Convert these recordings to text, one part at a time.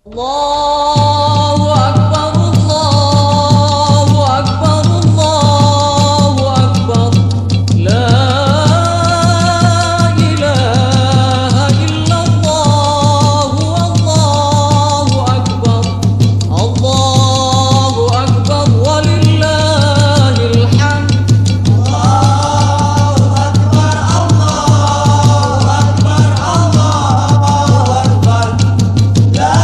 الله أكبر الله أكبر الله أكبر لا إله إلا الله والله أكبر الله أكبر ولله الحمد الله أكبر الله أكبر الله أكبر لا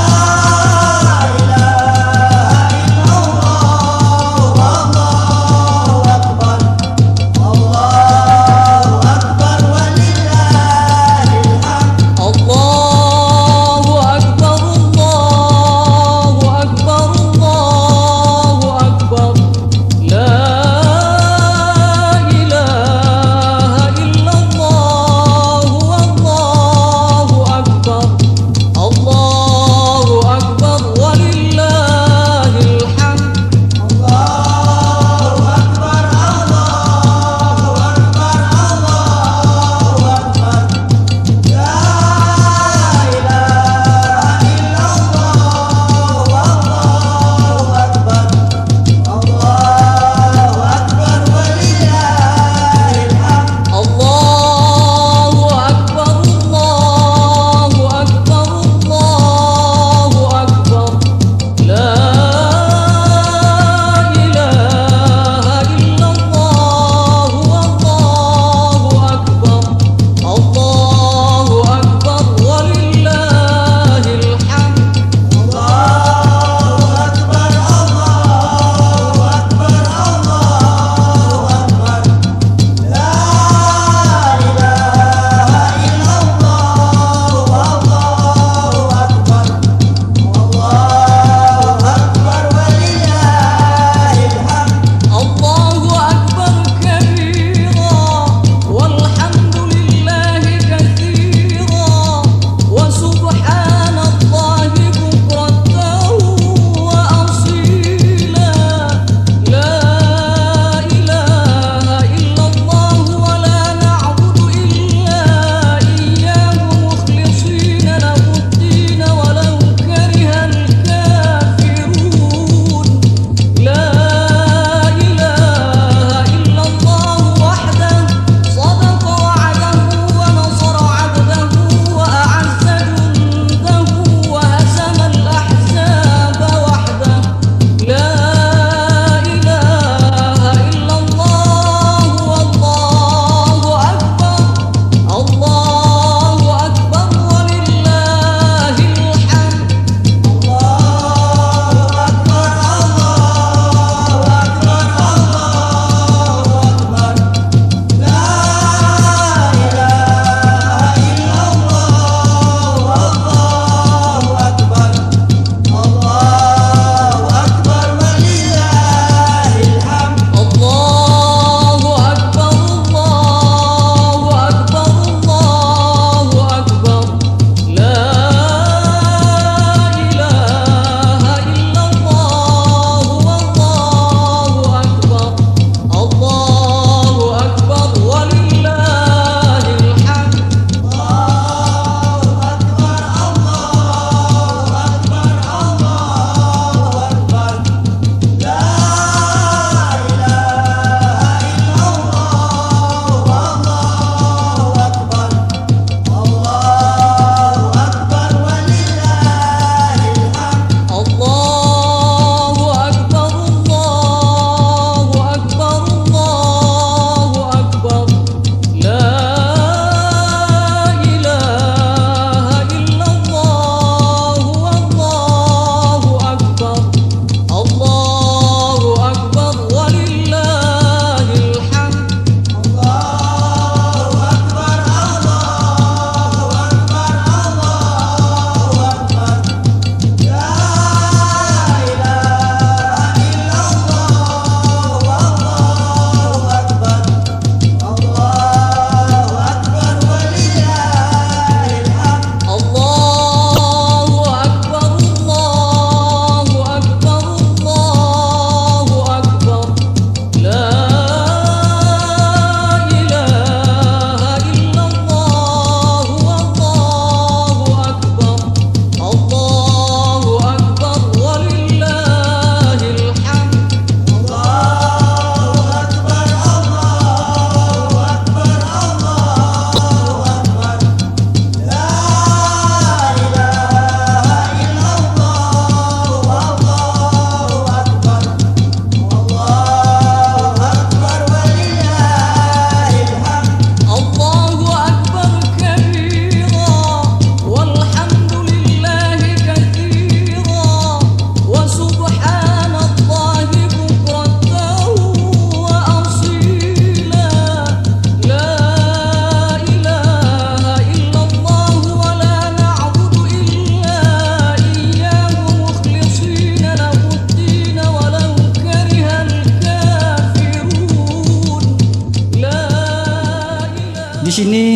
sini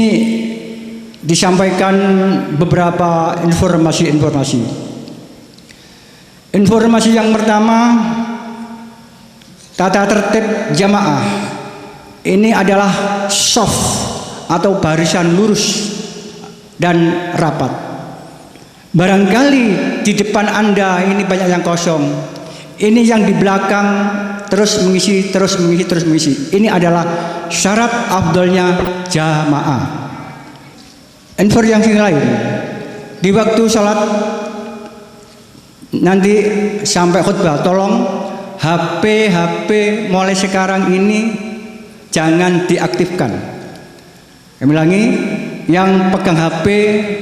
disampaikan beberapa informasi. Informasi yang pertama, tata tertib jamaah ini adalah soft atau barisan lurus dan rapat. Barangkali di depan Anda ini banyak yang kosong, ini yang di belakang terus mengisi. Ini adalah syarat afdolnya jamaah. Informasi yang lain, di waktu sholat nanti sampai khutbah, tolong HP mulai sekarang ini jangan diaktifkan. Kami ulangi, yang pegang HP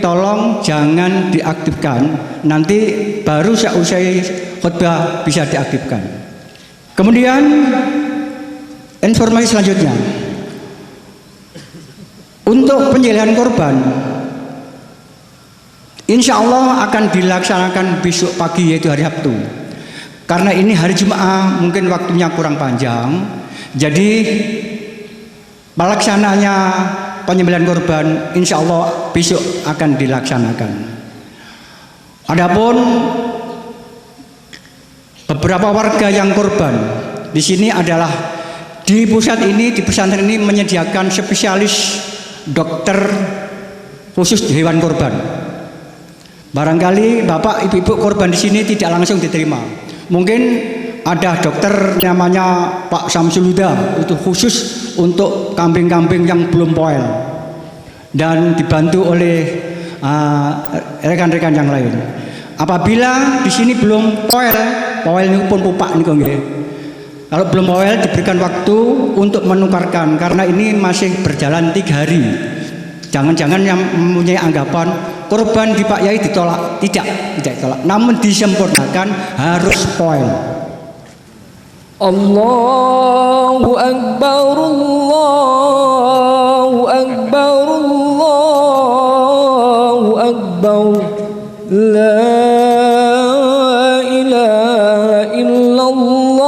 tolong jangan diaktifkan, nanti baru seusai khutbah bisa diaktifkan. Kemudian informasi selanjutnya, untuk penyembelihan korban insya Allah akan dilaksanakan besok pagi, yaitu hari Sabtu. Karena ini hari Jumat mungkin waktunya kurang panjang, jadi pelaksananya penyembelihan korban insya Allah besok akan dilaksanakan. Adapun beberapa warga yang korban di sini adalah di pusat ini, di pesantren ini menyediakan spesialis dokter khusus hewan korban. Barangkali bapak ibu korban di sini tidak langsung diterima. Mungkin ada dokter namanya Pak Samsul Huda, itu khusus untuk kambing-kambing yang belum poel, dan dibantu oleh rekan-rekan yang lain. Apabila di sini belum poel ini pun pupak nih nggih. Kalau belum poel diberikan waktu untuk menukarkan, karena ini masih berjalan 3 hari. Jangan-jangan yang mempunyai anggapan korban di Pak Yai ditolak, tidak ditolak, namun disempurnakan, harus poel. Allahu Akbar, Allahu Akbar, Allahu Akbar, la ilaha illallah,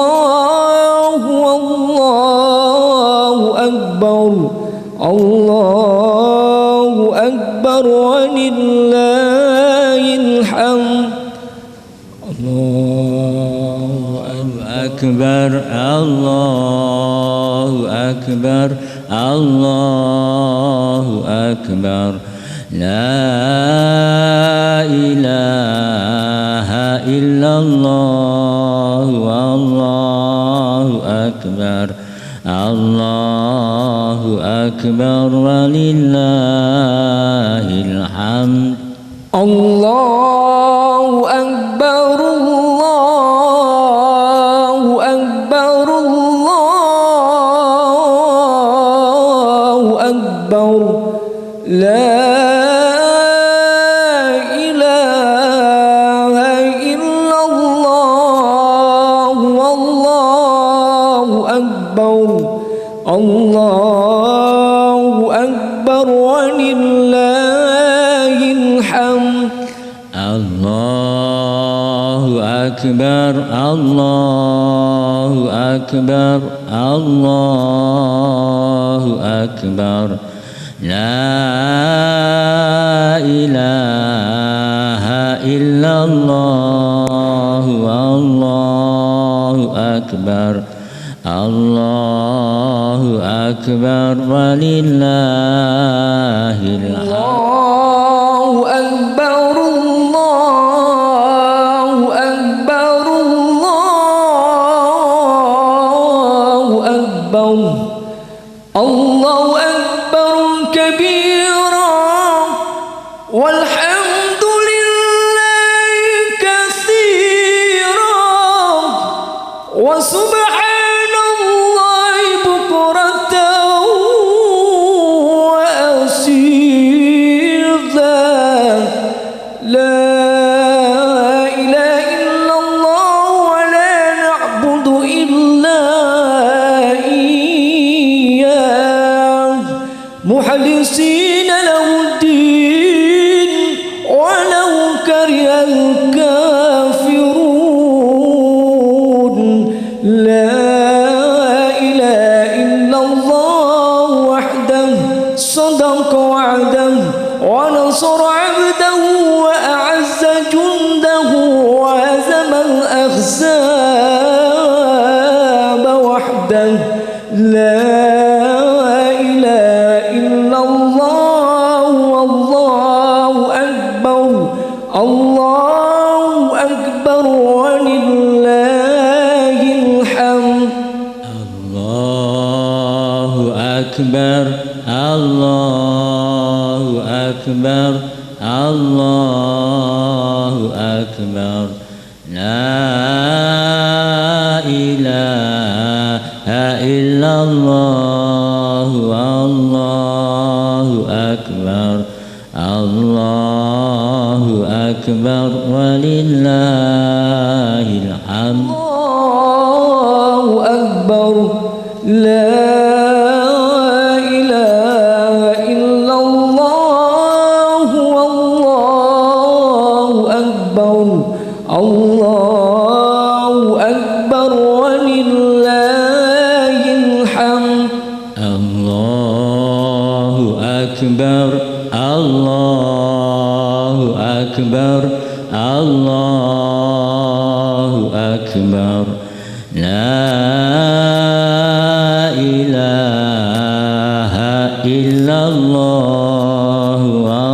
Allahu Akbar, Allahu Akbar, walillahil hamd. Akbar, Allahu Akbar, Allahu Akbar, la ilaha illallah, Allahu Akbar, Allahu Akbar, walillahil hamd. Allahu Akbar, Allahu Akbar, Allahu Akbar, la ilaha illallah, Allahu Akbar, Allahu Akbar, walillahil hamd. Allahu Akbar, Allahu Akbar, Allahu Akbar, la ilaha illallah, Allahu Akbar, Allahu Akbar, walillahil hamd. Allahu Akbar, Allahu Akbar, Allahu Akbar, Allahu Akbar kabira, walhamdulillahi katsira, wa subhanallahi bukratan wa asila, la ilaha illallah wa la na'budu illa iyyah, mukhlisina lahuddin walau karihal kafirun, la ilaha illallah wahdahu sadaq الله أكبر ولله الحمد الله أكبر الله أكبر الله أكبر لا إله إلا الله الله أكبر الله أكبر ولله الحمد الله أكبر لا إله إلا الله والله أكبر الله أكبر ولله الحمد الله أكبر الله أكبر الله أكبر لا إله إلا الله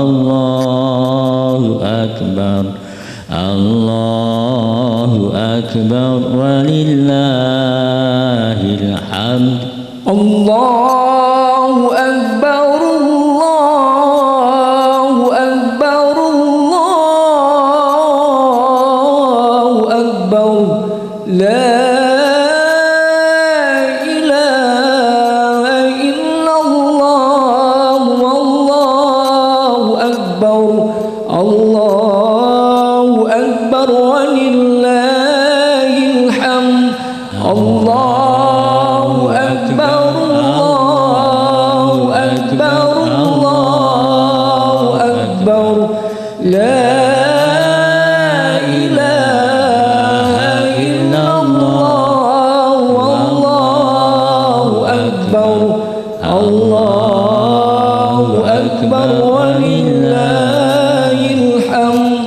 الله أكبر الله أكبر ولله الحمد الله أكبر الله أكبر الله أكبر لا إله إلا الله والله أكبر الله أكبر ولله الحمد الله أكبر الله أكبر الله أكبر لا إله إلا الله والله أكبر الله أكبر ولله الحمد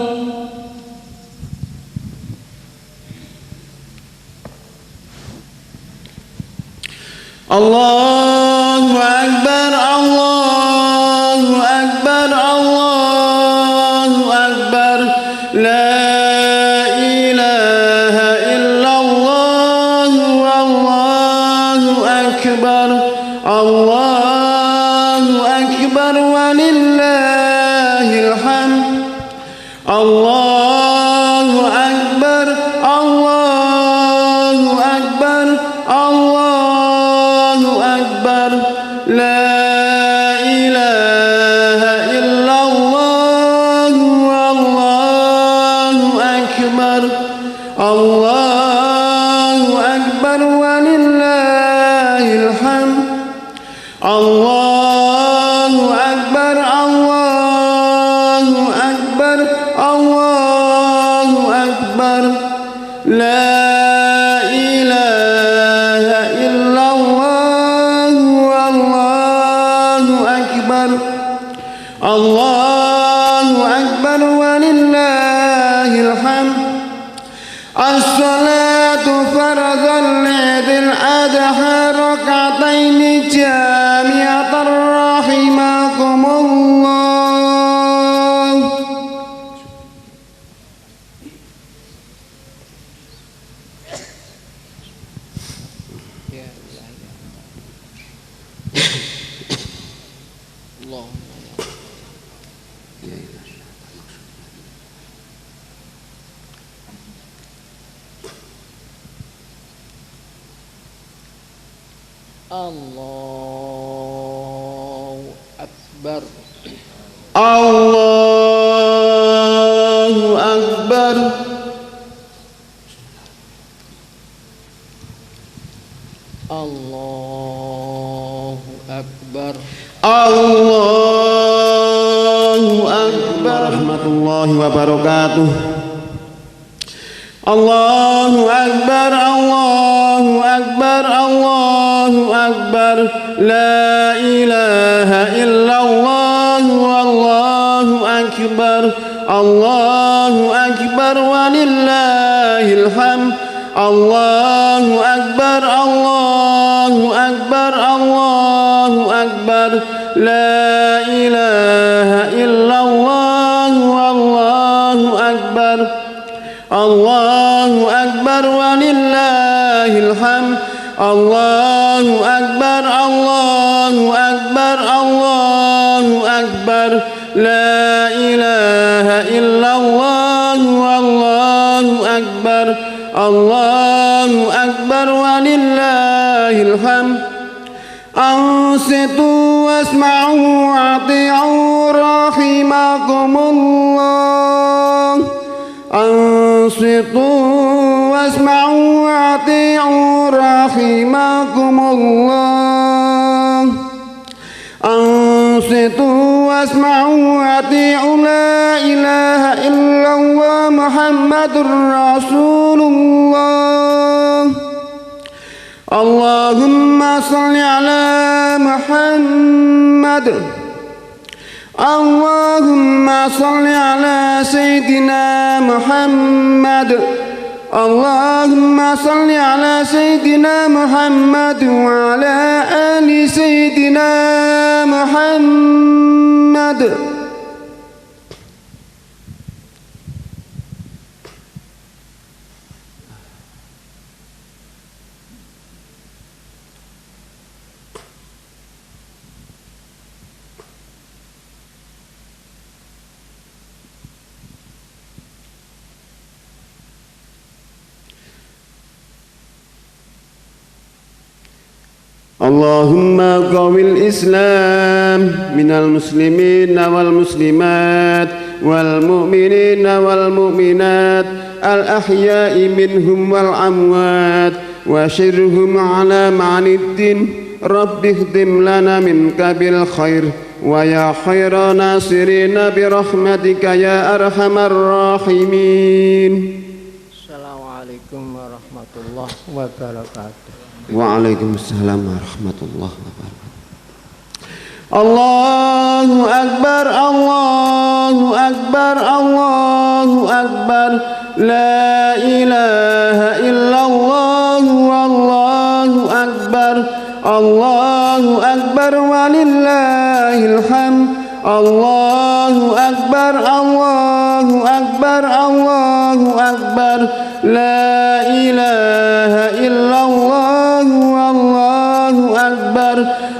الله أكبر الله أكبر الله أكبر لا إله إلا الله والله أكبر الله أكبر ولله الحمد الله أكبر الله أكبر الله أكبر لا إله إلا الله والله أكبر الله أكبر ولله الحمد الله أكبر الله أكبر الله أكبر لا إله إلا الله والله أكبر الله أكبر ولله الحمد الصلاة فرضا لعيد الأضحى ركعتين جامعة رحمكم الله الله أكبر الله أكبر الله أكبر الله أكبر ورحمة الله وبركاته الله أكبر الله أكبر الله أكبر لا إله إلا الله والله أكبر الله أكبر ولله الحمد الله أكبر الله أكبر الله أكبر لا إله إلا الله والله أكبر الله أكبر ولله الحمد الله أكبر الله أكبر الله أكبر لا إله إلا الله والله أكبر الله أكبر ولله الحمد أنصتوا واسمعوا وأطيعوا رحمكم الله أنصتوا واسمعوا وأطيعوا رحمكم الله أنصتوا واسمعوا وأطيعوا لا إله إلا الله محمد رسول الله اللهم صل على محمد اللهم صل على سيدنا محمد اللهم صل على سيدنا محمد وعلى آل سيدنا محمد اللهم قوي الإسلام من المسلمين والمسلمات والمؤمنين والمؤمنات الأحياء منهم والأموات وشرهم على معنى الدين رب اخدم لنا منك بالخير ويا خير ناصرين برحمتك يا أرحم الراحمين. Assalamualaikum warahmatullahi wabarakatuh. Waalaikumsalam warahmatullahi wabarakatuh. Allahu Akbar, Allahu Akbar, Allahu Akbar. La ilaha illallah, Wallahu Akbar. Allahu Akbar walillahil hamd. Allahu Akbar, Allahu Akbar, Allahu Akbar. La ilaha illallah, Wallahu Akbar.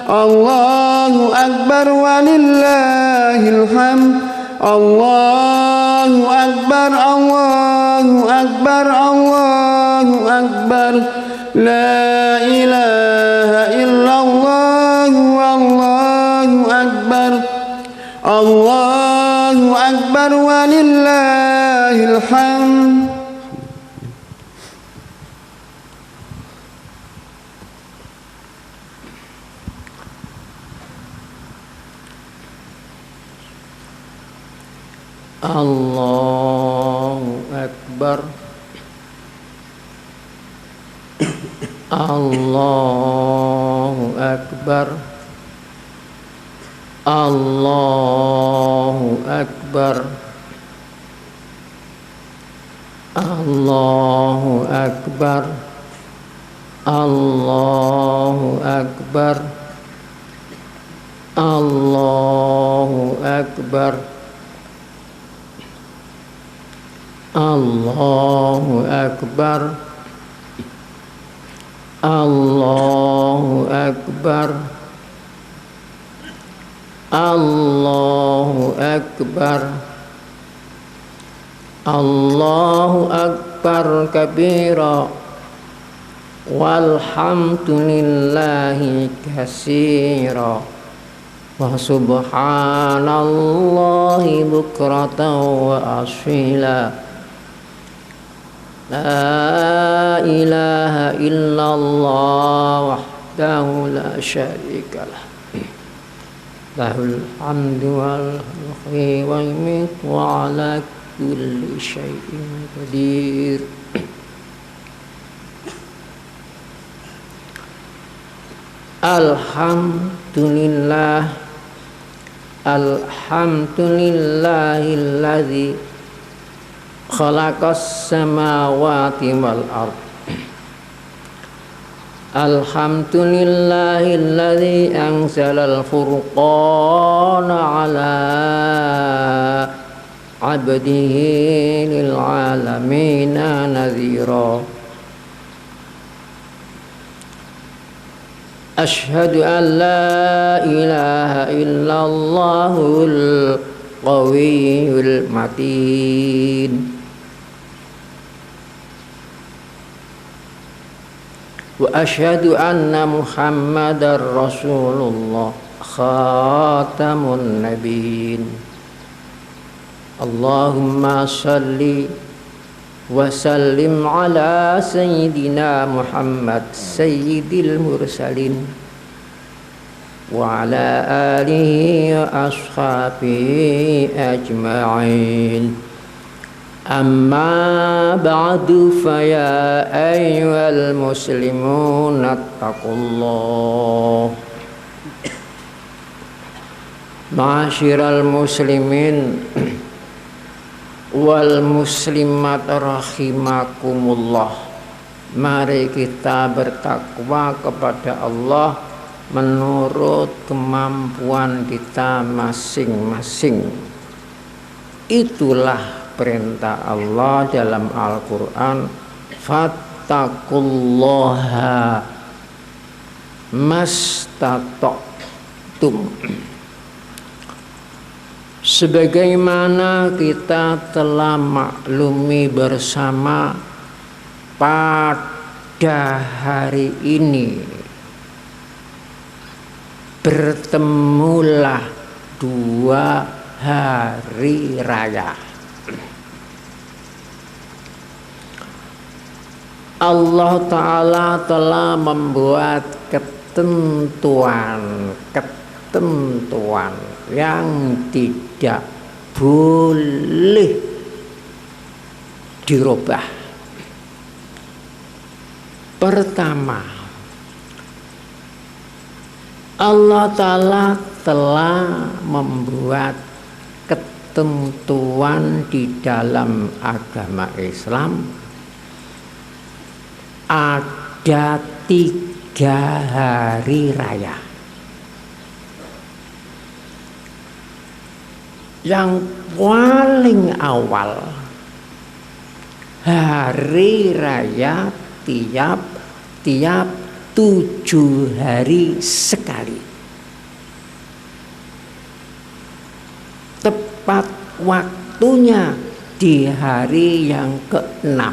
Allahu Akbar walillahil hamd. Allahu Akbar, Allahu Akbar, Allahu Akbar. La ilaha illallah, Wallahu Akbar. Allahu Akbar walillahil hamd. Allahu Akbar. Allahu Akbar. Allahu Akbar. Allahu Akbar. Allahu Akbar. Allahu Akbar. Allahu Akbar. Allahu Akbar. Allahu Akbar. Allahu Akbar kabira walhamdulillahi katsira wa subhanallahi bukratan wa asila. La ilaha illallah wahdahu la syarika lah. Lahul hamdu wal mulku wa yumiitu wa ala kulli syai'in qadir. Alhamdulillah. Alhamdulillahilladzi khalaqas samawati wal ard. Alhamdulillahilladzi anzalal furqana ala عبده للعالمين نذيرا أشهد أن لا إله إلا الله القوي المتين وأشهد أن محمدا رسول الله خاتم النبيين اللهم صل وسلم على سيدنا محمد سيد المرسلين وعلى آله وأصحابه أجمعين أما بعد فيا أيها المسلمون اتقوا الله معاشر المسلمين wal muslimat rahimakumullah. Mari kita bertakwa kepada Allah menurut kemampuan kita masing-masing. Itulah perintah Allah dalam Al-Quran, fattaqullaha mastata'tum. Sebagaimana kita telah maklumi bersama, pada hari ini bertemulah dua hari raya. Allah Ta'ala telah membuat ketentuan yang tidak boleh dirubah. Pertama, Allah Ta'ala telah membuat ketentuan di dalam agama Islam. Ada 3 hari raya. Yang paling awal, hari raya tiap 7 hari sekali. Tepat waktunya di hari yang ke-6,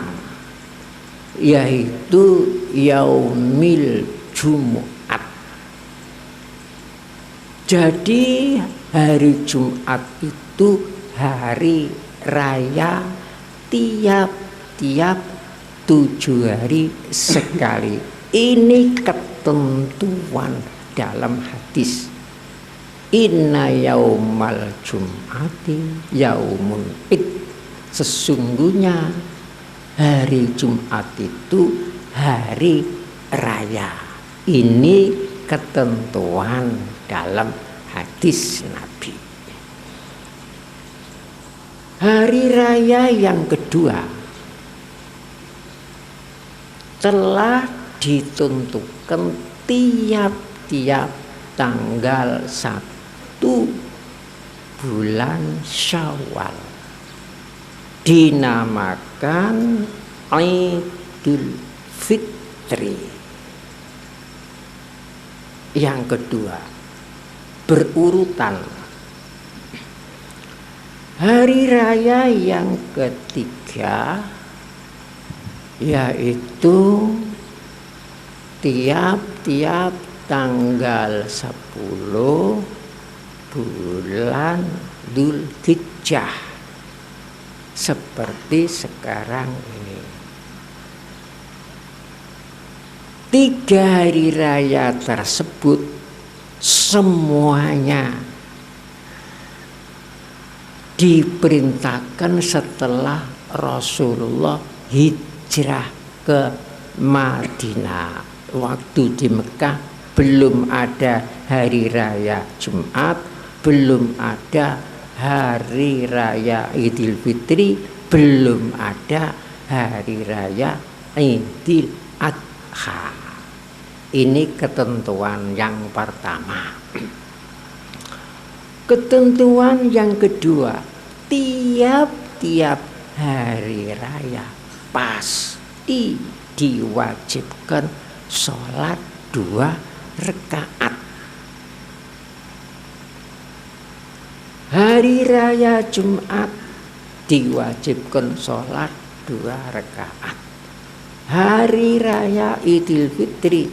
yaitu Yaumil Jumat. Jadi hari Jumat itu hari raya tiap 7 hari sekali. Ini ketentuan dalam hadis. Inna yaumal jum'ati yaumun id. Sesungguhnya hari Jumat itu hari raya. Ini ketentuan dalam hadis Nabi. Hari raya yang kedua telah ditentukan tiap-tiap tanggal 1 bulan Syawal, dinamakan Idul Fitri. Yang kedua berurutan. Hari raya yang ketiga yaitu tiap-tiap tanggal 10 bulan Dzulhijjah, seperti sekarang ini. 3 hari raya tersebut semuanya diperintahkan setelah Rasulullah hijrah ke Madinah. Waktu di Mekah belum ada hari raya Jumat, belum ada hari raya Idul Fitri, belum ada hari raya Idul Adha. Ini ketentuan yang pertama. Ketentuan yang kedua tiap-tiap hari raya pasti diwajibkan sholat 2 rakaat. Hari raya Jumat diwajibkan sholat 2 rakaat. Hari raya Idul Fitri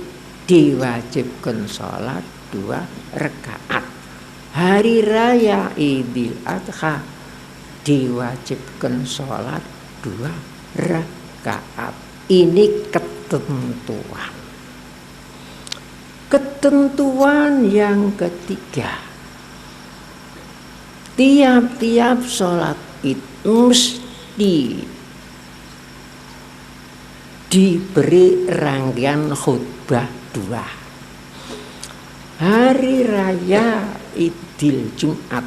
diwajibkan sholat 2 rakaat. Hari raya Idul Adha diwajibkan sholat 2 rakaat. Ini ketentuan. Ketentuan yang ketiga, tiap-tiap sholat id mesti diberi rangkaian khutbah 2. Hari raya Idul Jumat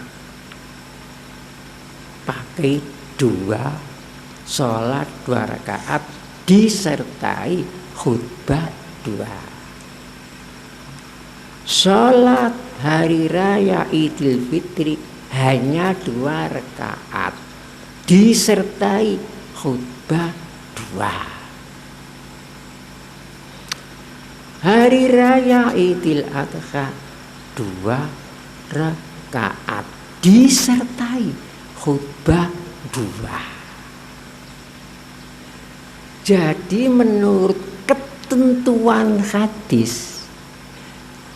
pakai 2 sholat 2 rakaat disertai khutbah 2. Sholat hari raya Idul Fitri hanya 2 rakaat disertai khutbah 2. Hari raya Idul Adha 2 rakaat disertai khutbah 2. Jadi menurut ketentuan hadis,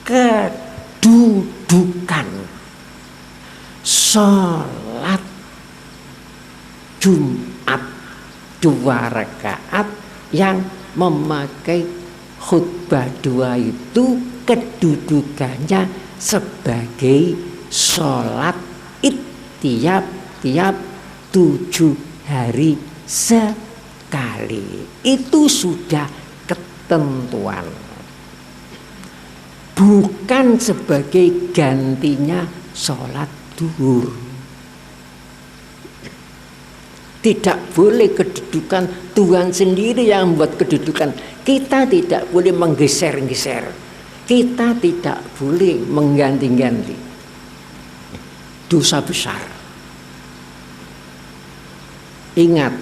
kedudukan sholat Jumat 2 rakaat yang memakai khutbah 2 itu kedudukannya sebagai sholat id tiap-tiap 7 hari sekali. Itu sudah ketentuan, bukan sebagai gantinya sholat duhur. Tidak boleh kedudukan, Tuhan sendiri yang membuat kedudukan. Kita tidak boleh menggeser-geser, kita tidak boleh mengganti-ganti. Dosa besar. Ingat,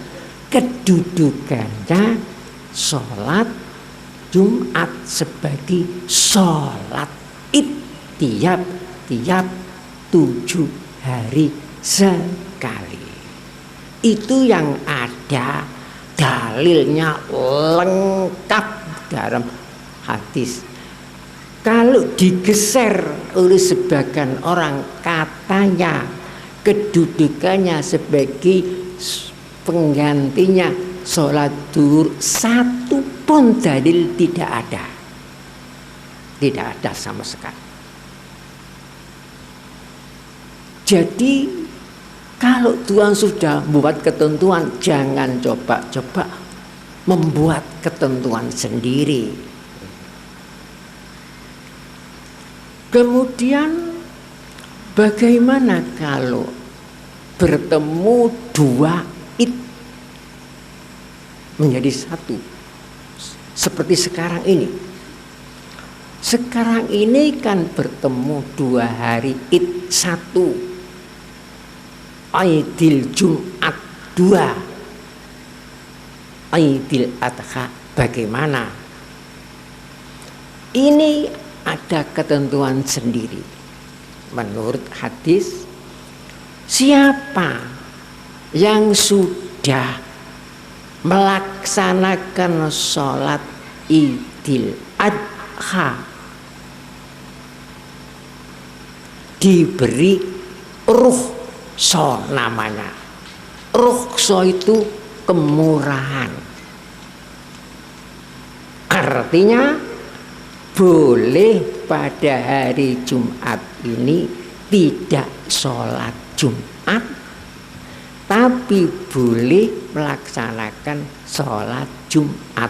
kedudukannya sholat Jumat sebagai sholat id tiap-tiap 7 hari sekali. Itu yang ada dalilnya lengkap dalam hadis. Kalau digeser oleh sebagian orang, katanya kedudukannya sebagai penggantinya sholat duhur, satu pun dalil tidak ada. Tidak ada sama sekali. Jadi kalau Tuhan sudah membuat ketentuan, jangan coba-coba membuat ketentuan sendiri. Kemudian bagaimana kalau bertemu 2 id menjadi satu, seperti sekarang ini? Sekarang ini kan bertemu 2 hari id, 1 Aidil Jumat, 2 Aidil Adha. Bagaimana? Ini ada ketentuan sendiri. Menurut hadis, siapa yang sudah melaksanakan sholat Idul Adha diberi rukhsah namanya. Rukhsah itu kemurahan. Artinya boleh pada hari Jumat ini tidak sholat Jumat, tapi boleh melaksanakan sholat Jumat.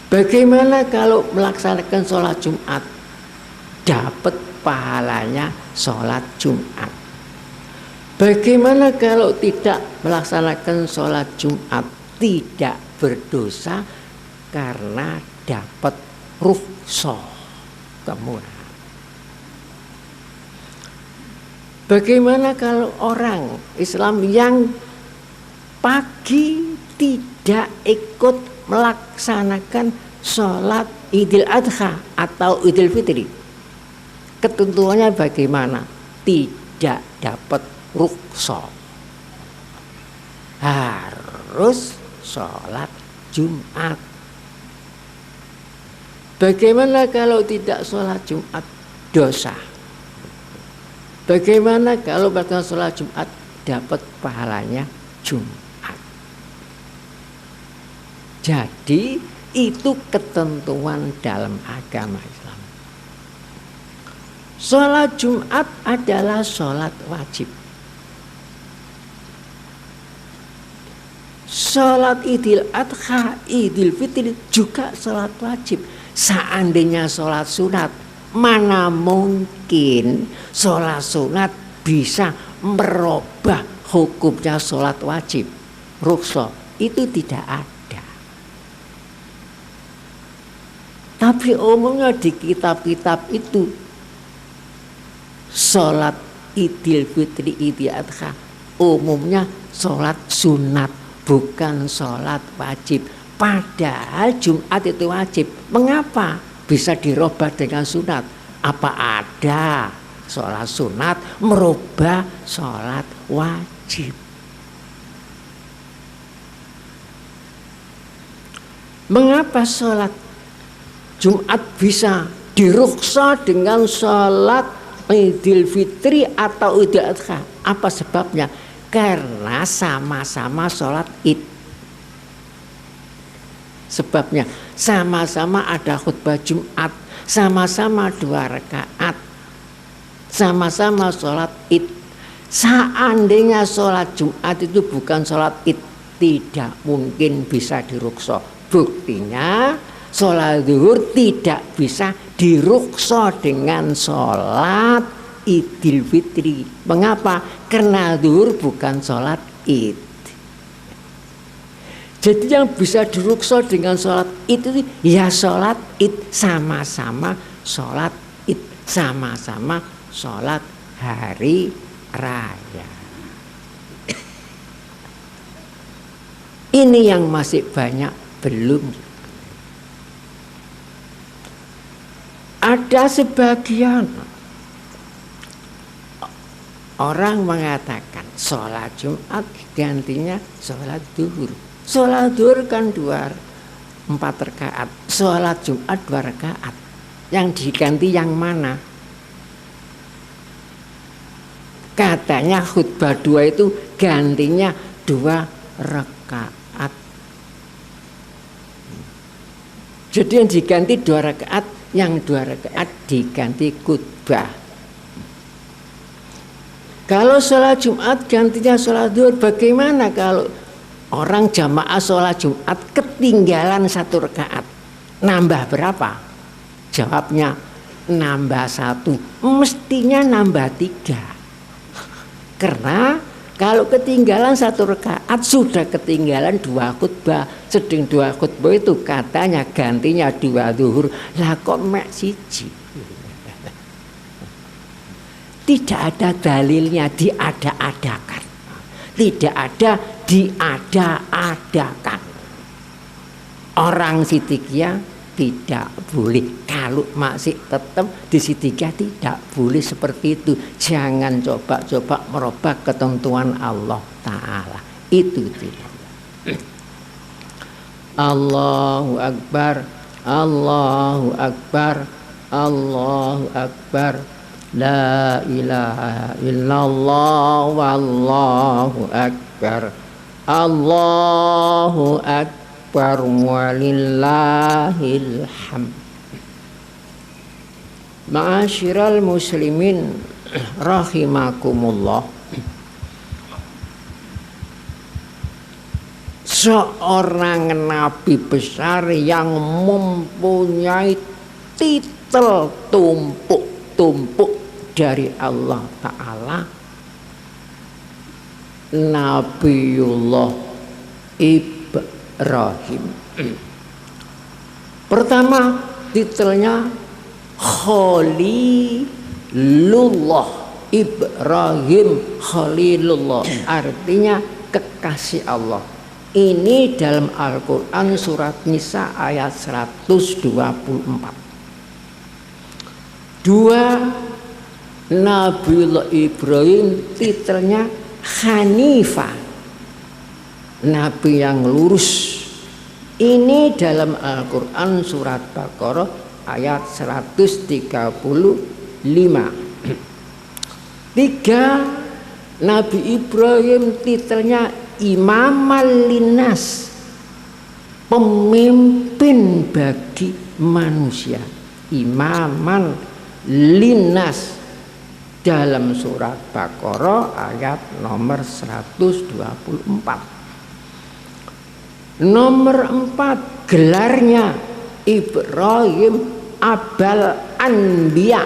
Bagaimana kalau melaksanakan sholat Jumat? Dapat pahalanya sholat Jumat. Bagaimana kalau tidak melaksanakan sholat Jumat? Tidak berdosa karena dapat rukhsah kemurahan. Bagaimana kalau orang Islam yang pagi tidak ikut melaksanakan sholat Idul Adha atau Idul Fitri? Ketentuannya bagaimana? Tidak dapat rukhsah. Harus sholat Jumat. Bagaimana kalau tidak sholat Jumat? Dosa. Bagaimana kalau bahkan sholat Jumat dapat pahalanya Jumat? Jadi itu ketentuan dalam agama Islam. Sholat Jumat adalah sholat wajib. Sholat Idul Adha, Idul Fitri juga sholat wajib. Seandainya sholat sunat, mana mungkin sholat sunat bisa merubah hukumnya sholat wajib? Rukhsah itu tidak ada. Tapi umumnya di kitab-kitab itu sholat Idul Fitri, Idul Adha umumnya sholat sunat, bukan sholat wajib. Padahal Jumat itu wajib. Mengapa bisa dirubah dengan sunat? Apa ada sholat sunat merubah sholat wajib? Mengapa sholat Jumat bisa dirukhsah dengan sholat Idul Fitri atau Idul Adha? Apa sebabnya? Karena sama-sama sholat Id. Sebabnya sama-sama ada khutbah Jumat, sama-sama 2 rakaat, sama-sama sholat Id. Seandainya sholat Jumat itu bukan sholat Id, tidak mungkin bisa dirukhsah. Buktinya sholat zuhur tidak bisa dirukhsah dengan sholat Idul Fitri. Mengapa? Karena zuhur bukan sholat Id. Jadi yang bisa dirukhsah dengan sholat Id itu ya sholat Id, sama-sama sholat Id, sama-sama sholat hari raya. Ini yang masih banyak belum. Ada sebagian orang mengatakan sholat Jumat gantinya sholat zuhur. Sholat zuhur kan 4 rakaat, sholat Jumat 2 rakaat. Yang diganti yang mana? Katanya khutbah 2 itu gantinya 2 rakaat. Jadi yang diganti 2 rakaat, yang 2 rakaat diganti khutbah. Kalau sholat Jumat gantinya sholat zuhur, bagaimana kalau orang jamaah sholat Jumat ketinggalan 1 rakaat? Nambah berapa? Jawabnya nambah 1, mestinya nambah 3. Karena kalau ketinggalan 1 rakaat sudah ketinggalan 2 khutbah. Sedang 2 khutbah itu katanya gantinya 2 zuhur. Lah kok mek siji? Tidak ada dalilnya, diada-adakan. Tidak ada diada-adakan. Orang Siddiqiyah tidak boleh. Kalau masih tetap di Siddiqiyah tidak boleh seperti itu. Jangan coba-coba merubah ketentuan Allah Ta'ala. Itu tidak. Allahu Akbar, Allahu Akbar, Allahu Akbar. La ilaha illallah wallahu akbar. Allahu akbar walillahil hamd. Ma'asyiral muslimin rahimakumullah. Seorang nabi besar yang mempunyai titel tumpuk dari Allah Ta'ala, Nabiullah Ibrahim. Pertama titelnya Khalilullah, Ibrahim Khalilullah, artinya kekasih Allah. Ini dalam Al-Quran surat Nisa ayat 124. Dua, Nabiullah Ibrahim titelnya Hanifah, Nabi yang lurus. Ini dalam Al-Quran surat Baqarah ayat 135. Tiga, Nabi Ibrahim titelnya Imamal Linnas, pemimpin bagi manusia. Imaman Linnas dalam surat Baqarah ayat nomor 124. Nomor 4, gelarnya Ibrahim Abal Anbiya,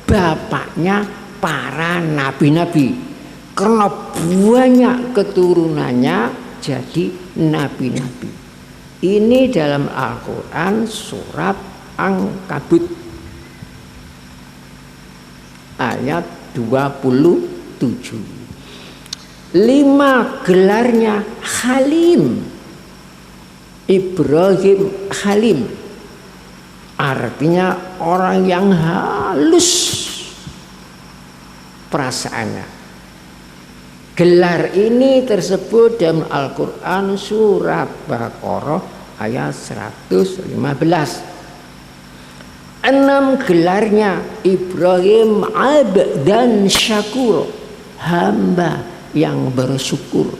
bapaknya para nabi-nabi. Karena banyak keturunannya jadi nabi-nabi. Ini dalam Al-Quran surat Ankabut ayat 27. 5, gelarnya Halim, Ibrahim Halim, artinya orang yang halus perasaannya. Gelar ini tersebut dalam Al-Quran surat Baqarah ayat 115. 6, gelarnya Ibrahim Abdan Syakur, hamba yang bersyukur.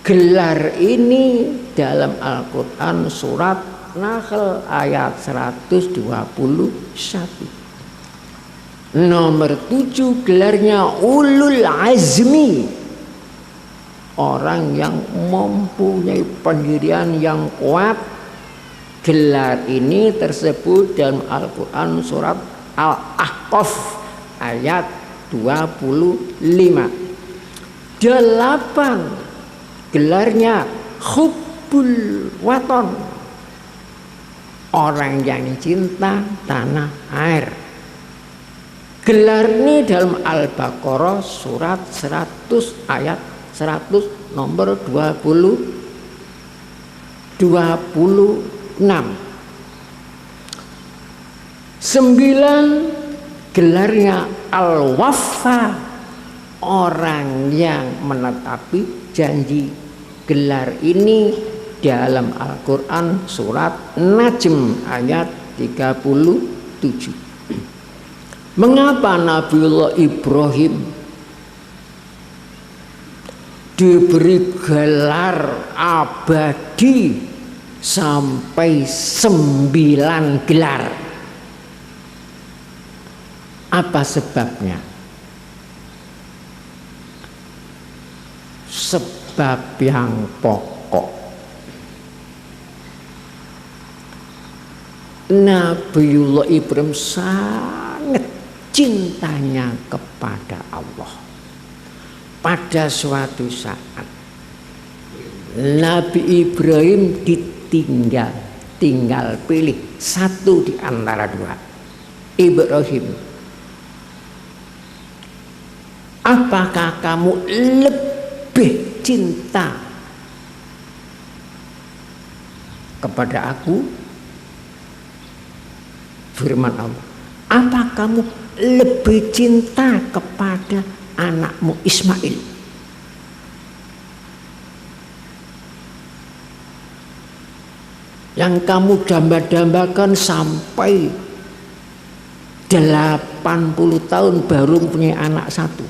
Gelar ini dalam Al-Quran surat Nahl ayat 121. Nomor 7, gelarnya Ulul Azmi, orang yang mempunyai pendirian yang kuat. Gelar ini tersebut dalam Al-Quran surat Al-Ahqaf ayat 25. 8, gelarnya Hubbul Waton, orang yang cinta tanah air. Gelar ini dalam Al-Baqarah surat 100 ayat 100 nomor 26. 9, gelarnya Al-Waffa, orang yang menetapi janji. Gelar ini dalam Al-Quran surat Najm ayat 37. Mengapa Nabiullah Ibrahim diberi gelar abadi sampai 9 gelar? Apa sebabnya? Sebab yang pokok, Nabiullah Ibrahim sangat cintanya kepada Allah. Pada suatu saat Nabi Ibrahim tinggal pilih satu di antara dua. Ibrahim, apakah kamu lebih cinta kepada aku? Firman Allah, apa kamu lebih cinta kepada anakmu Ismail? Yang kamu damba-dambakan sampai 80 tahun baru punya anak satu.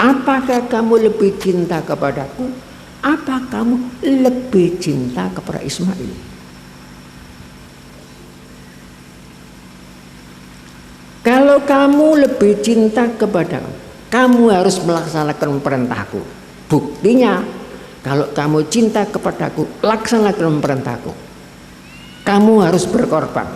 Apakah kamu lebih cinta kepadaku? Apa kamu lebih cinta kepada Ismail? Kalau kamu lebih cinta kepada, kamu harus melaksanakan perintahku. Buktinya, kalau kamu cinta kepadaku, laksanakan perintahku. Kamu harus berkorban.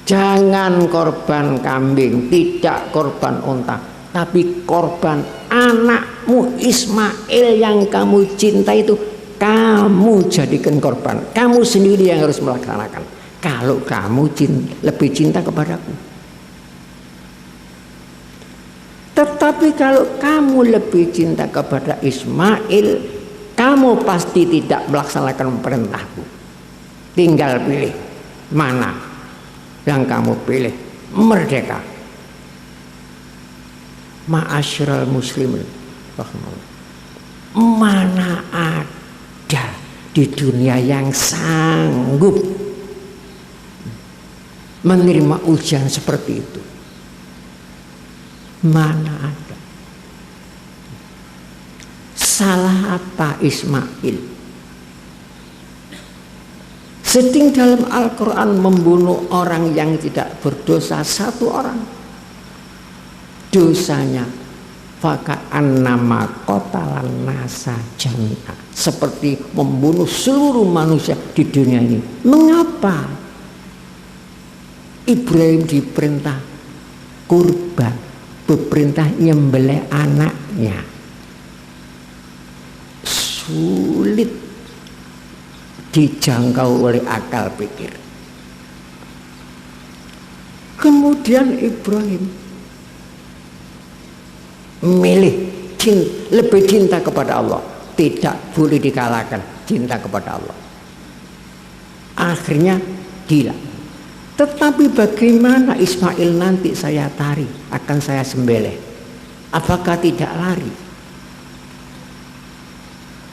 Jangan korban kambing, tidak korban unta, tapi korban anakmu Ismail yang kamu cinta itu, kamu jadikan korban. Kamu sendiri yang harus melaksanakan. Kalau kamu lebih cinta kepadaku. Tetapi kalau kamu lebih cinta kepada Ismail, kamu pasti tidak melaksanakan perintahku. Tinggal pilih mana yang kamu pilih. Merdeka. Ma'asyiral muslimin, mana ada di dunia yang sanggup menerima ujian seperti itu? Mana ada? Salah apa Ismail? Sedang dalam Al-Quran membunuh orang yang tidak berdosa, satu orang. Dosanya faka'annama qatalan nasa jami'a, seperti membunuh seluruh manusia di dunia ini. Mengapa Ibrahim diperintah kurban, diperintah nyembelih anaknya? Sulit dijangkau oleh akal pikir. Kemudian Ibrahim milih lebih cinta kepada Allah, tidak boleh dikalahkan cinta kepada Allah. Akhirnya gila. Tetapi bagaimana Ismail nanti saya tarik, akan saya sembelih? Apakah tidak lari?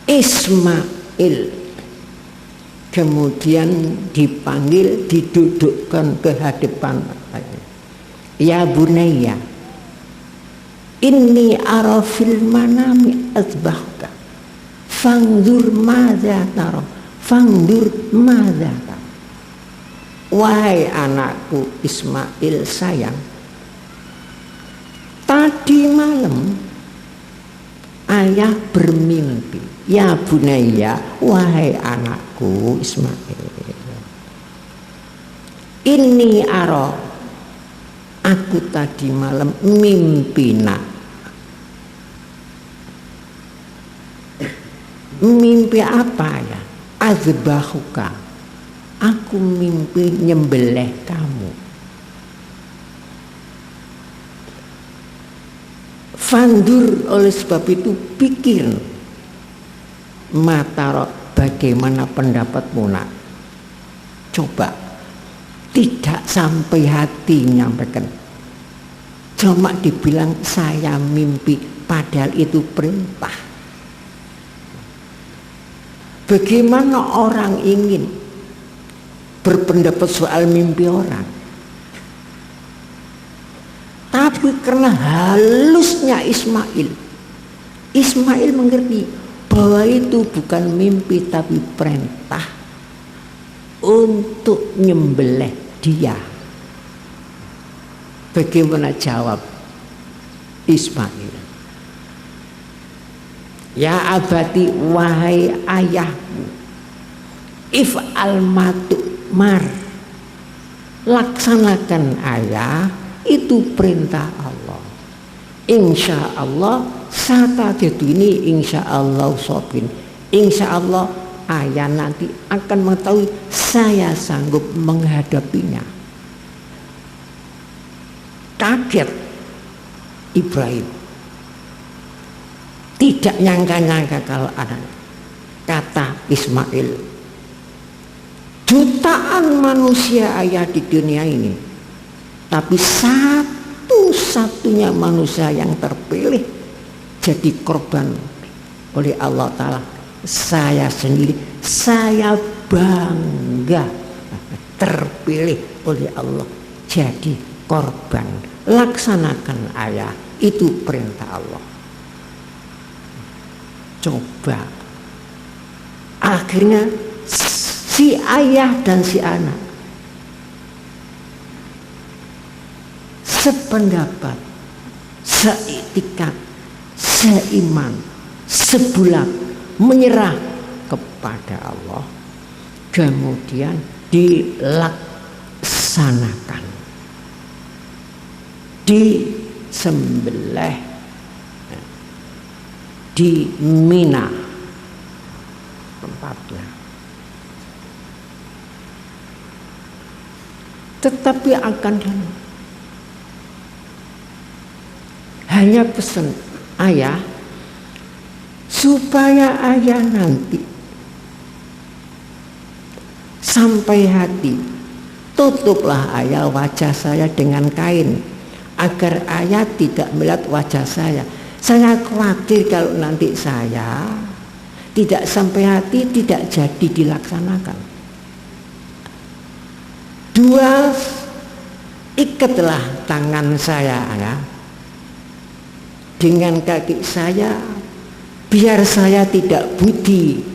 Ismail kemudian dipanggil, didudukkan ke hadapan. Ya bunayya, inni ara fil manami azbahka fangdur madza tara, fangdur madza tara. Wahai anakku Ismail sayang, tadi malam ayah bermimpi. Ya bunayya, wahai anakku Ismail, ini ara, aku tadi malam mimpi nak. Mimpi apa ya? Azbahuka, aku mimpi nyembelih kamu. Fandur, oleh sebab itu pikir. Mataro, bagaimana pendapatmu nak? Coba, tidak sampai hati nyampaikan, cuma dibilang saya mimpi, padahal itu perintah. Bagaimana orang ingin berpendapat soal mimpi orang? Tapi karena halusnya Ismail mengerti bahwa itu bukan mimpi tapi perintah untuk nyembelih dia. Bagaimana jawab Ismail? Ya abati, wahai ayahku, if'al mar, laksanakan ayah, itu perintah Allah. Insya Allah satadatu ini insya Allah sobin. Insya Allah ayah nanti akan mengetahui saya sanggup menghadapinya. Kaget Ibrahim, tidak nyangka-nyangka kalau anak. Kata Ismail, jutaan manusia ayah di dunia ini, tapi satu-satunya manusia yang terpilih jadi korban oleh Allah Ta'ala, saya sendiri. Saya bangga terpilih oleh Allah jadi korban. Laksanakan ayah, itu perintah Allah. Coba, akhirnya si ayah dan si anak sependapat, seiktikat, seiman, sebulat, menyerah kepada Allah, kemudian dilaksanakan, disembelih di Mina tempatnya. Tetapi akan hanya pesan ayah supaya ayah nanti sampai hati, tutuplah ayah wajah saya dengan kain agar ayah tidak melihat wajah saya. Saya khawatir kalau nanti saya tidak sampai hati, tidak jadi dilaksanakan. 2, ikatlah tangan saya ya, dengan kaki saya, biar saya tidak budi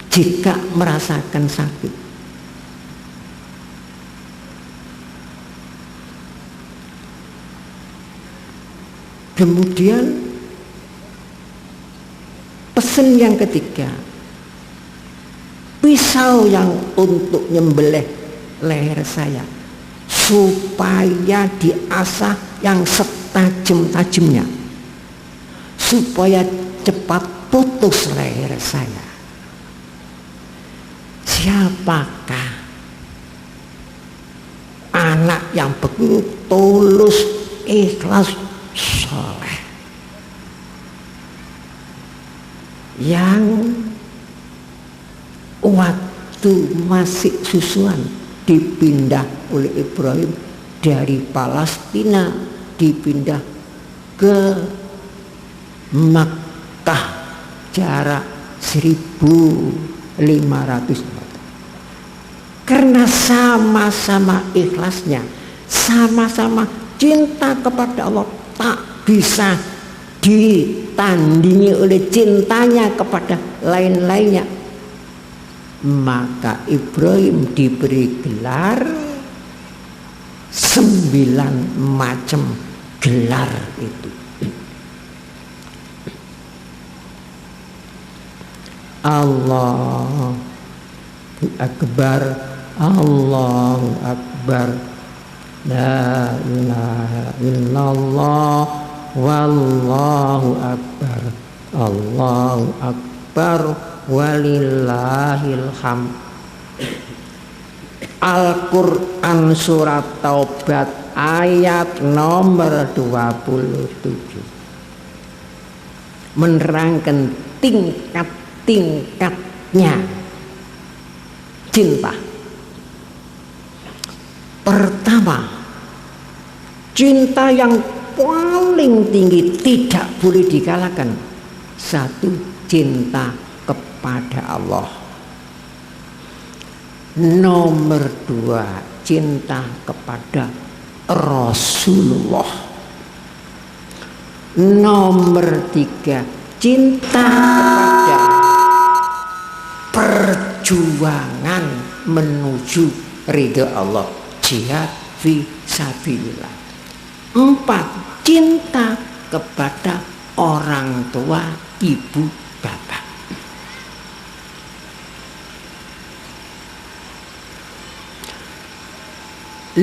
jika merasakan sakit. Kemudian pesan yang ketiga, pisau yang untuk nyembelih leher saya supaya diasah yang setajam-tajamnya, supaya cepat putus leher saya. Siapakah anak yang begitu tulus, ikhlas, soleh, yang waktu masih susuan dipindah oleh Ibrahim dari Palestina, dipindah ke Makkah, jarak 1.500 meter. Karena sama-sama ikhlasnya, sama-sama cinta kepada Allah, tak bisa ditandingi oleh cintanya kepada lain-lainnya. Maka Ibrahim diberi gelar 9 macam gelar itu. Allahu Akbar, Allahu Akbar, la ilaha illallah, wallahu akbar, Allahu akbar, walillahil hamd. Al-Quran surat Taubat ayat nomor 27 menerangkan tingkat-tingkatnya cinta. Pertama, cinta yang paling tinggi tidak boleh dikalahkan. 1, cinta kepada Allah. Nomor 2, cinta kepada Rasulullah. Nomor 3, cinta kepada perjuangan menuju ridha Allah, jihad fi sabilillah. 4, cinta kepada orang tua, ibu, bapak. 5,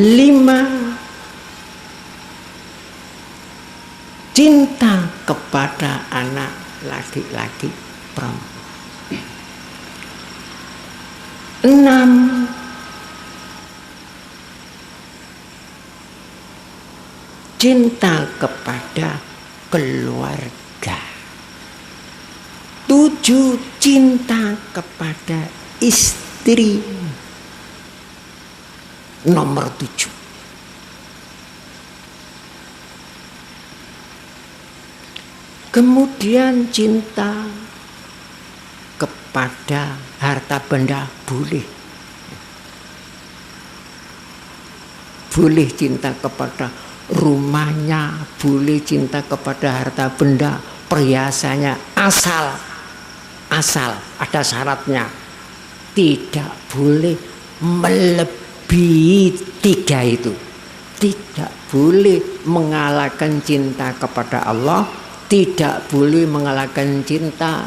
cinta kepada anak laki-laki, perempuan. 6, cinta kepada keluarga. 7, cinta kepada istri. Nomor 7. Kemudian cinta kepada harta benda boleh. Boleh cinta kepada rumahnya, boleh cinta kepada harta benda, perhiasannya, asal ada syaratnya. Tidak boleh melebihi 3 itu. Tidak boleh mengalahkan cinta kepada Allah, tidak boleh mengalahkan cinta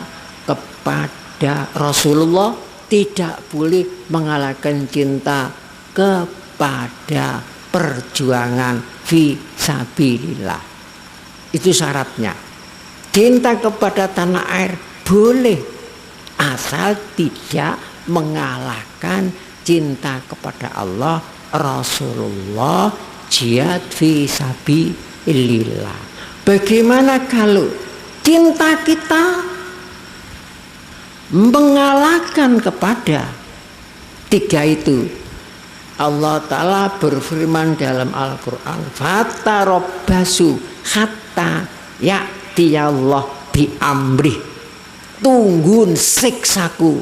kepada Rasulullah, tidak boleh mengalahkan cinta kepada perjuangan fi sabilillah. Itu syaratnya. Cinta kepada tanah air boleh, asal tidak mengalahkan cinta kepada Allah, Rasulullah, jihad fi sabilillah. Bagaimana kalau cinta kita mengalahkan kepada tiga itu? Allah Ta'ala berfirman dalam Al-Quran, fatarabbasu hatta ya'tiyallah bi amrih, tunggun siksaku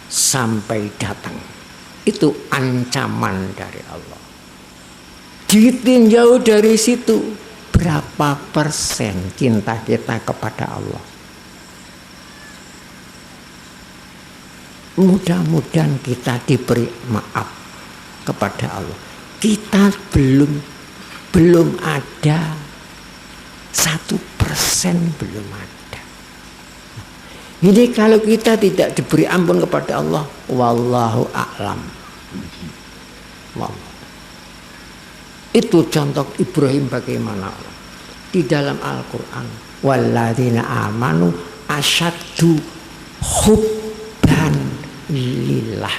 sampai datang. Itu ancaman dari Allah. Ditinjau dari situ, berapa persen cinta kita kepada Allah? Mudah-mudahan kita diberi maaf kepada Allah. Kita belum ada 1%, belum ada. Jadi kalau kita tidak diberi ampun kepada Allah, wallahu a'lam. Itu contoh Ibrahim bagaimana di dalam Al-Quran. Walladzina amanu asyaddu hubban lillah.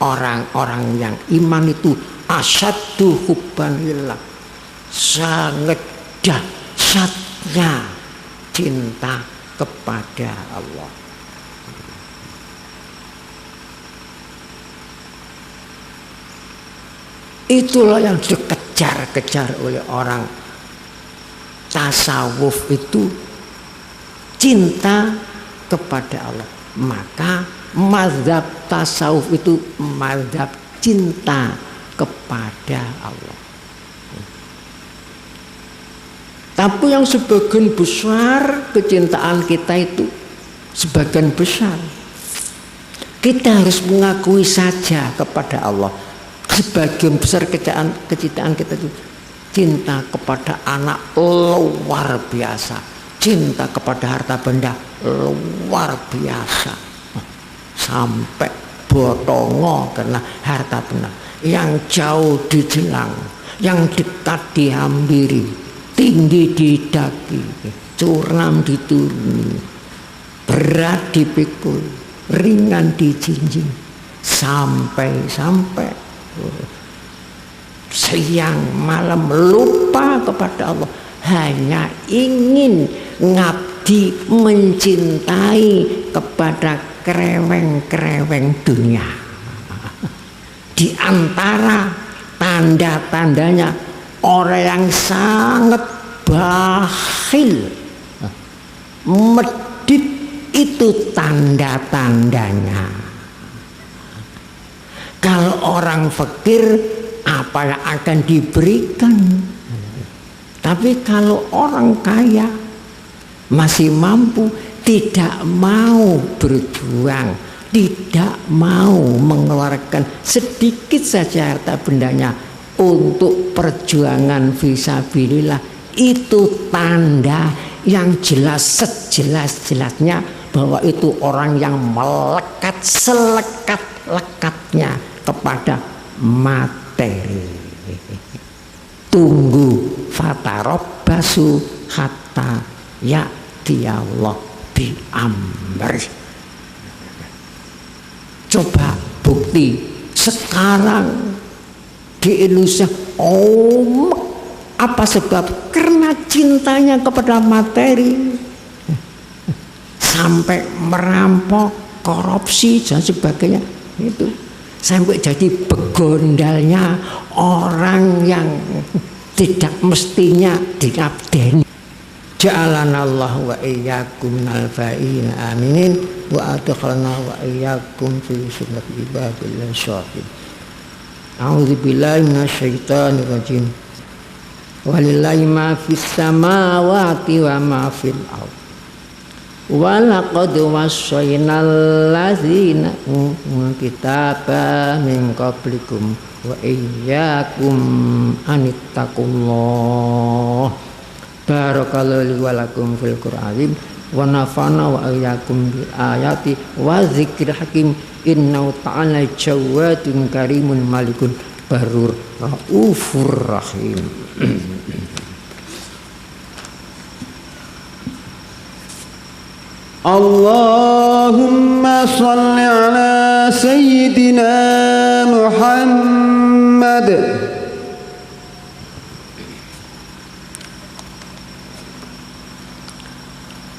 Orang-orang yang iman itu asyaddu hubban lillah, sangat dahsyatnya cinta kepada Allah. Itulah yang dikejar-kejar oleh orang tasawuf itu, cinta kepada Allah. Maka mazhab tasawuf itu mazhab cinta kepada Allah. Tapi yang sebagian besar kecintaan kita itu, sebagian besar kita harus mengakui saja kepada Allah. Sebagian besar kecintaan kita itu cinta kepada anak luar biasa, cinta kepada harta benda luar biasa, sampai botongo karena harta benda, yang jauh dijelang, yang dekat dihampiri, tinggi didaki, curam dituruni, berat dipikul, ringan dijinjing, sampai siang malam lupa kepada Allah, hanya ingin ngabdi, mencintai kepada kereweng-kereweng dunia. Di antara tanda-tandanya orang yang sangat bakhil, medit, itu tanda-tandanya. Kalau orang fakir, apa yang akan diberikan? Tapi kalau orang kaya masih mampu, tidak mau berjuang, tidak mau mengeluarkan sedikit saja harta bendanya untuk perjuangan fisabilillah, itu tanda yang jelas, sejelas-jelasnya bahwa itu orang yang melekat selekat-lekatnya kepada materi. Tunggu fatarabbasu hatta ya'tiyallah bi amri. Coba bukti sekarang di Indonesia, apa sebab? Karena cintanya kepada materi, sampai merampok, korupsi dan sebagainya. Itu sampai jadi begondalnya orang yang tidak mestinya diabdeni. Ja'alanallahu wa iyyakum minal faizin aminin wa adkhalna wa iyyakum fi sunnati ibadillah syahid. A'udzubillahi minasyaitonir rajim. Walillahi ma fis samawati wa ma fil ardh. Wa laqad wassaynal ladzina kitaba min qablikum wa iyyakum anittaqullah. Barakallahu li wa lakum fil Qur'an wa nafa'na wa iyyakum bil ayati wa dzikril hakim. Innahu ta'ala jawadun karimun malikun barur raufur rahim. Allahumma salli ala Sayyidina Muhammad.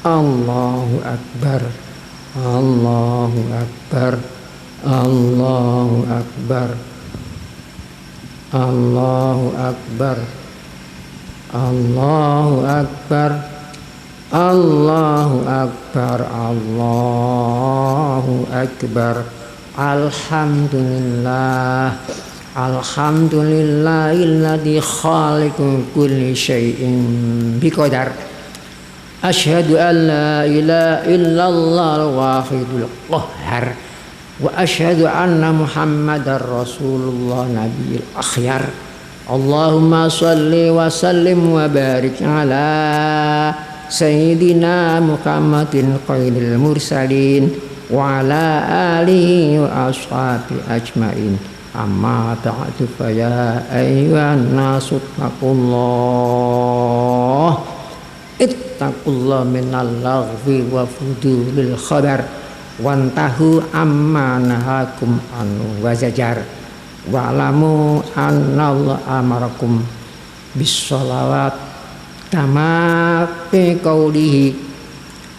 Allahu Akbar, Allahu Akbar, Allahu Akbar, Allahu Akbar, Allahu Akbar, Allahu Akbar, Allahu Akbar. Alhamdulillah, alhamdulillahilladzi khaliqu kulli syai'in biqadar. Asyhadu an la ilaha illallah al-wahidul qahhar wa asyhadu anna Muhammadar Rasulullah nabiyil akhyar. Allahumma shalli wa sallim wa barik ala sayyidina Muhammadin khairil mursalin wa ala alihi wa ashabi ajmain. Amma ba'du fa ya ayyuhan nasu ittaqullah minal laghwi wa fudulil khabar wantahu amma nahakum anu wazajar wa'lamu annallaha amarakum bis sholawat kama fi qoulihi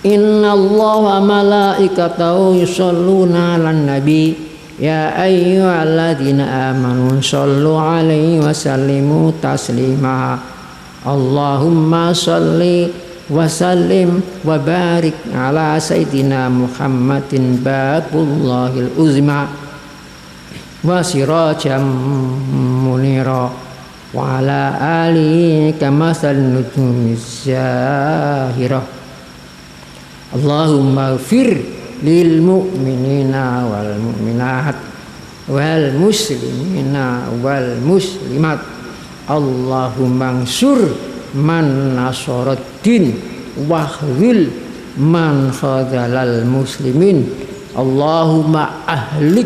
innallaha malaikatahu yusholluna 'alan nabi ya ayyuhalladzina amanu shollu 'alaihi wa sallimu taslima. Allahumma sholli wa sallim wa barik ala sayyidina Muhammadin babullahil uzma wa sirajam munira wa ala alihi kamasal nujumiz zahirah. Allahumma ighfir lil mu'minina wal mu'minat wal muslimina wal muslimat. Allahumma ansur man nasaraddin wahdhil man khadhalal muslimin. Allahumma ahlik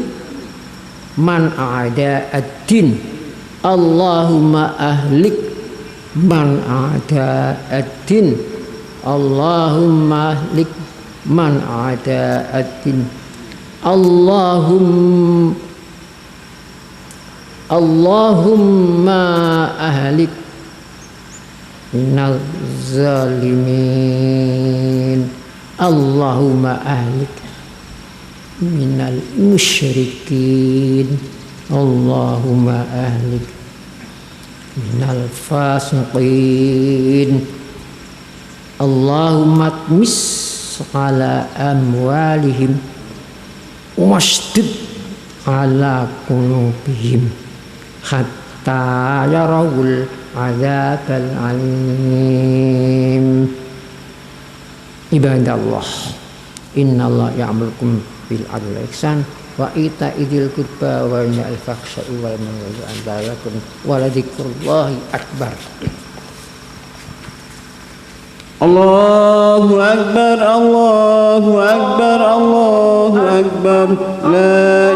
man a'da'ad-din. Allahumma ahlik man a'da'ad-din. Allahumma ahlik man a'da'ad-din. Allahumma ahlik minal zalimin. Allahumma ahlik minal musyrikin. Allahumma ahlik minal fasiqin. Allahumma tmis ala amwalihim washdid ala qulubihim hatta yarawul adzabal alim. Ibadallah, innallaha ya'murukum bil adli wal ihsan wa ita'i dzil qurba wa yanhal 'anil fahsya'i wal munkari wal baghi wa ladzikrullahi akbar. Allahu Akbar, Allahu Akbar, Allahu Akbar. La